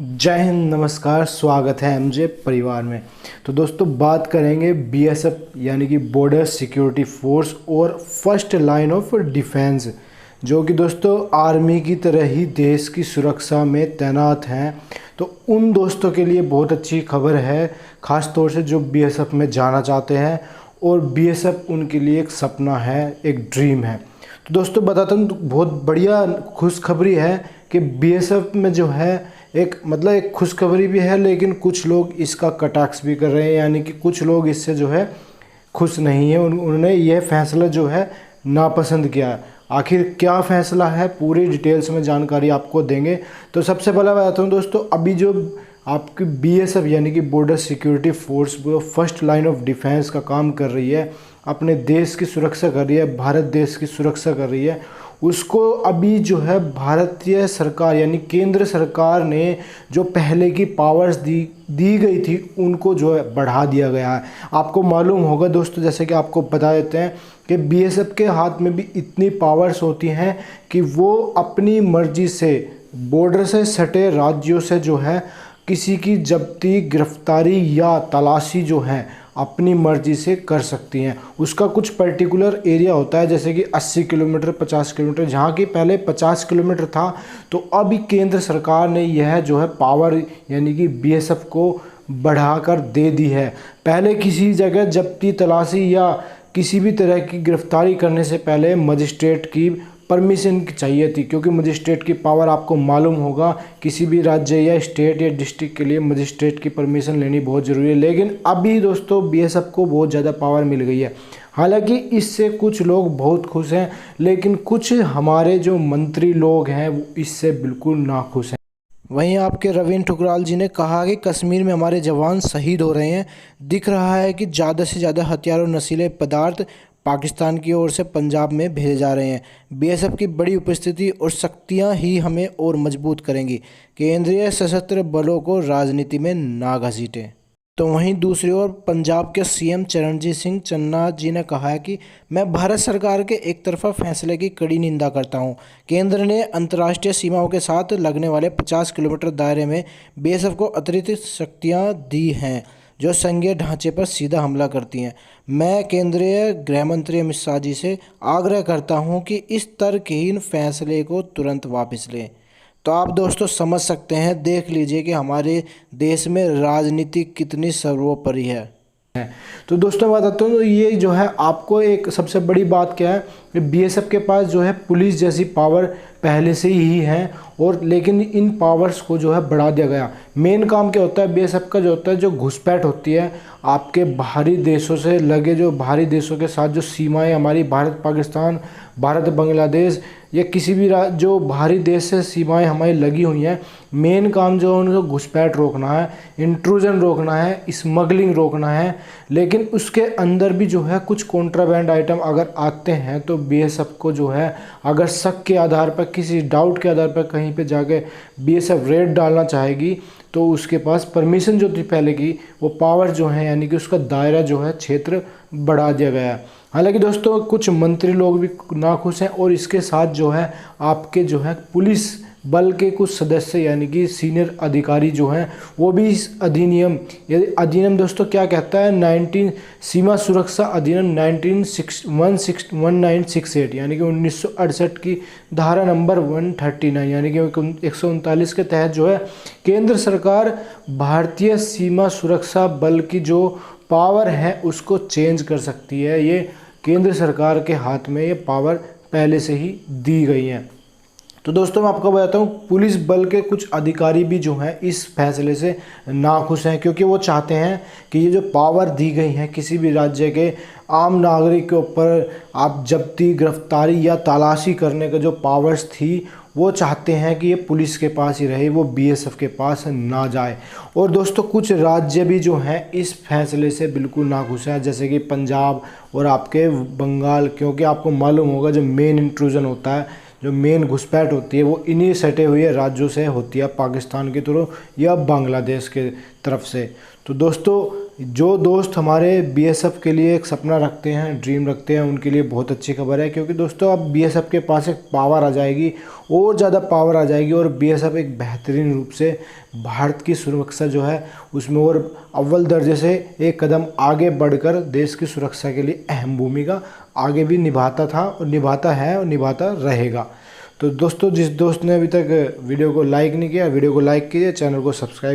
जय हिंद, नमस्कार, स्वागत है एमजे परिवार में। तो दोस्तों बात करेंगे बीएसएफ यानी कि बॉर्डर सिक्योरिटी फोर्स और फर्स्ट लाइन ऑफ डिफेंस, जो कि दोस्तों आर्मी की तरह ही देश की सुरक्षा में तैनात हैं। तो उन दोस्तों के लिए बहुत अच्छी खबर है, ख़ास तौर से जो बीएसएफ में जाना चाहते हैं और बीएसएफ उनके लिए एक सपना है, एक ड्रीम है। तो दोस्तों बताता हूँ, बहुत बढ़िया खुशखबरी है कि बीएसएफ में जो है एक खुशखबरी भी है, लेकिन कुछ लोग इसका कटाक्ष भी कर रहे हैं, यानी कि कुछ लोग इससे जो है खुश नहीं है। उन्होंने यह फैसला जो है नापसंद किया। आखिर क्या फ़ैसला है, पूरी डिटेल्स में जानकारी आपको देंगे। तो सबसे पहले बताता हूँ दोस्तों, अभी जो आपकी बीएसएफ यानी कि बॉर्डर सिक्योरिटी फोर्स वो फर्स्ट लाइन ऑफ डिफेंस का काम कर रही है, अपने देश की सुरक्षा कर रही है, भारत देश की सुरक्षा कर रही है, उसको अभी जो है भारतीय सरकार यानी केंद्र सरकार ने जो पहले की पावर्स दी गई थी उनको जो है बढ़ा दिया गया है। आपको मालूम होगा दोस्तों, जैसे कि आपको बता देते हैं कि बीएसएफ के हाथ में भी इतनी पावर्स होती हैं कि वो अपनी मर्जी से बॉर्डर से सटे राज्यों से जो है किसी की जब्ती, गिरफ्तारी या तलाशी जो है अपनी मर्जी से कर सकती हैं। उसका कुछ पर्टिकुलर एरिया होता है, जैसे कि 80 किलोमीटर, 50 किलोमीटर, जहाँ की पहले 50 किलोमीटर था। तो अभी केंद्र सरकार ने यह जो है पावर यानी कि बीएसएफ को बढ़ाकर दे दी है। पहले किसी जगह जब्ती, तलाशी या किसी भी तरह की गिरफ्तारी करने से पहले मजिस्ट्रेट की परमिशन चाहिए थी, क्योंकि मजिस्ट्रेट की पावर आपको मालूम होगा, किसी भी राज्य या स्टेट या डिस्ट्रिक्ट के लिए मजिस्ट्रेट की परमिशन लेनी बहुत ज़रूरी है। लेकिन अभी दोस्तों बीएसएफ को बहुत ज़्यादा पावर मिल गई है। हालांकि इससे कुछ लोग बहुत खुश हैं, लेकिन कुछ हमारे जो मंत्री लोग हैं वो इससे बिल्कुल नाखुश हैं। वहीं आपके रविंद्र ठुकराल जी ने कहा कि कश्मीर में हमारे जवान शहीद हो रहे हैं। दिख रहा है कि ज़्यादा से ज़्यादा हथियार और नशीले पदार्थ पाकिस्तान की ओर से पंजाब में भेजे जा रहे हैं। बीएसएफ की बड़ी उपस्थिति और शक्तियां ही हमें और मजबूत करेंगी। केंद्रीय सशस्त्र बलों को राजनीति में ना घसीटें। तो वहीं दूसरी ओर पंजाब के सीएम चरणजीत सिंह चन्ना जी ने कहा है कि मैं भारत सरकार के एक तरफा फैसले की कड़ी निंदा करता हूं। केंद्र ने अंतर्राष्ट्रीय सीमाओं के साथ लगने वाले 50 किलोमीटर दायरे में बीएसएफ को अतिरिक्त शक्तियां दी हैं, जो संघीय ढांचे पर सीधा हमला करती हैं। मैं केंद्रीय गृह मंत्री अमित शाह जी से आग्रह करता हूं कि इस तर्कहीन फैसले को तुरंत वापस लें। तो आप दोस्तों समझ सकते हैं, देख लीजिए कि हमारे देश में राजनीति कितनी सर्वोपरि है। तो दोस्तों बताता हूँ, ये जो है आपको एक सबसे बड़ी बात क्या है कि बीएसएफ के पास जो है पुलिस जैसी पावर पहले से ही है, और लेकिन इन पावर्स को जो है बढ़ा दिया गया। मेन काम क्या होता है बीएसएफ का, जो होता है जो घुसपैठ होती है आपके बाहरी देशों से लगे, जो बाहरी देशों के साथ जो सीमाएं हमारी भारत पाकिस्तान, भारत बांग्लादेश या किसी भी जो बाहरी देश से सीमाएं हमारी लगी हुई हैं, मेन काम जो है उनको घुसपैठ रोकना है, इंट्रूजन रोकना है, स्मगलिंग रोकना है। लेकिन उसके अंदर भी जो है कुछ कॉन्ट्राबैंड आइटम अगर आते हैं तो बीएसएफ को जो है अगर शक के आधार पर, किसी डाउट के आधार पर कहीं पे जाके बीएसएफ रेड डालना चाहेगी, तो उसके पास परमिशन जो थी पहले की, वो पावर जो है यानी कि उसका दायरा जो है, क्षेत्र बढ़ा दिया गया है। हालांकि दोस्तों कुछ मंत्री लोग भी नाखुश हैं, और इसके साथ जो है आपके जो है पुलिस बल के कुछ सदस्य यानी कि सीनियर अधिकारी जो हैं वो भी इस अधिनियम दोस्तों क्या कहता है, 19 सीमा सुरक्षा अधिनियम 1968 यानी कि 1968 की धारा नंबर 139 यानी कि 139 के तहत जो है केंद्र सरकार भारतीय सीमा सुरक्षा बल की जो पावर है उसको चेंज कर सकती है। ये केंद्र सरकार के हाथ में ये पावर पहले से ही दी गई है। तो दोस्तों मैं आपको बताता हूँ, पुलिस बल के कुछ अधिकारी भी जो हैं इस फैसले से नाखुश हैं, क्योंकि वो चाहते हैं कि ये जो पावर दी गई है किसी भी राज्य के आम नागरिक के ऊपर आप जब्ती, गिरफ्तारी या तलाशी करने का जो पावर्स थी, वो चाहते हैं कि ये पुलिस के पास ही रहे, वो बीएसएफ के पास ना जाए। और दोस्तों कुछ राज्य भी जो हैं इस फैसले से बिल्कुल नाखुश हैं, जैसे कि पंजाब और आपके बंगाल, क्योंकि आपको मालूम होगा जो मेन इंट्रूजन होता है, जो मेन घुसपैठ होती है, वो इन्हीं सटे हुए राज्यों से होती है, पाकिस्तान के थ्रू या बांग्लादेश के तरफ से। तो दोस्तों जो दोस्त हमारे बीएसएफ के लिए एक सपना रखते हैं, ड्रीम रखते हैं, उनके लिए बहुत अच्छी खबर है, क्योंकि दोस्तों अब बीएसएफ के पास एक पावर आ जाएगी, और ज़्यादा पावर आ जाएगी, और बीएसएफ एक बेहतरीन रूप से भारत की सुरक्षा जो है उसमें और अव्वल दर्जे से एक कदम आगे बढ़कर देश की सुरक्षा के लिए अहम भूमिका आगे भी निभाता था और निभाता है और निभाता रहेगा। तो दोस्तों जिस दोस्त ने अभी तक वीडियो को लाइक नहीं किया, वीडियो को लाइक कीजिए, चैनल को सब्सक्राइब